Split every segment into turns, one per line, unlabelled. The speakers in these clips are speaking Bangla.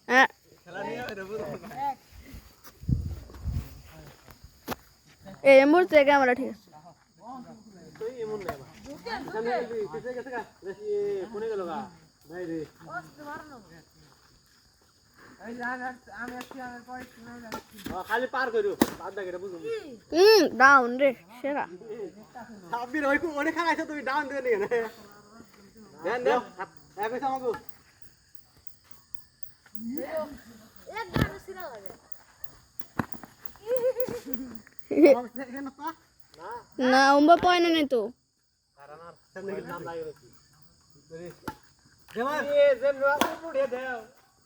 হ্যাঁ এই মুহূর্তে ক্যামেরা ঠিক আছে
খালি পার করো
ডাউন রে সেরা
সাব্বির ওই অনেক খাইছো তুমি ডাউন দিও নি কেন দেন দেন এক পয়সা আমাকে
এক গানে সিরা লাগে
না উম্বা পয়না নেই তো
কারণার সামনে কি নাম লাগে নাকি দেমার এ জেন উপর উঠে দাও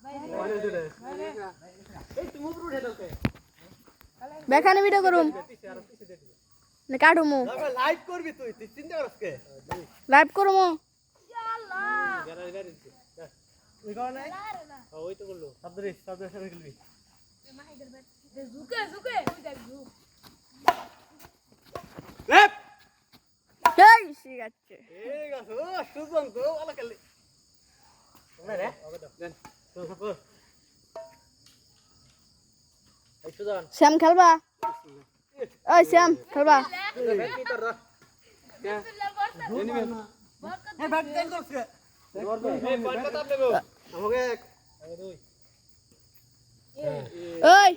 ভাই দে এই তুমি উপর উঠে দাও কে
বেখানে ভিডিও করুম না কাটুমু
লাইভ করবি তুই তুই চিন্তা করছ কে
লাইভ করুমু
আল্লাহ
ওই কারণে ওই তো করলো সাবধানে সাবধানে খেলবি
মাহিদের ব্যাট ঝুকে ঝুকে ওই দেখ ঝুক
লেফট
এই শিখাচ্ছে
ঠিক আছে ও সুজন তো ভালো খেললি ওরে রে দেন তো এই সুজন
শ্যাম খেলবা ওই শ্যাম খেলবা
কি কর এ ব্যাট দেন করছ এই বল কত আপনি গো আমাকে এক দুই
ওই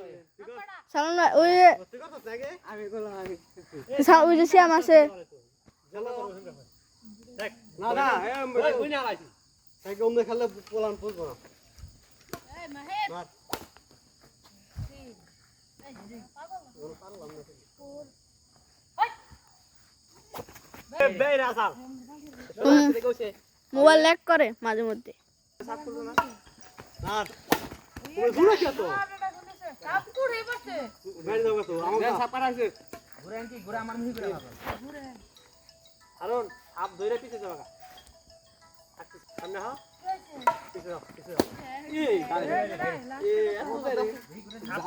সালাম না ওই
তুই কত থাকে আমি বললাম আমি
ওই যে শ্যাম আছে
চলো দেখ না না এই কই না আইছি তাই ওমনে খেললে পোলান পুষবো না
এই মাহিদ
মার
এই পাগল
ওরে পারলাম না
ওই
এ বেরা সাল দেখোছে
মোবাইল ল্যাগ করে মাঝে মধ্যে
সাত করব না না ওই ঘুরে কি তো
এটা শুনেছে কাপ কুড়ে পড়ছে
গাড়ি দাও তো আমাকে সাপার আছে
ঘুরে আনছি ঘুরে আমার মুহি করে
ঘুরে
কারণ আপ ধরে পিছে যাওয়া সামনে হও পিছে যাও এই গাড়ি এ এখন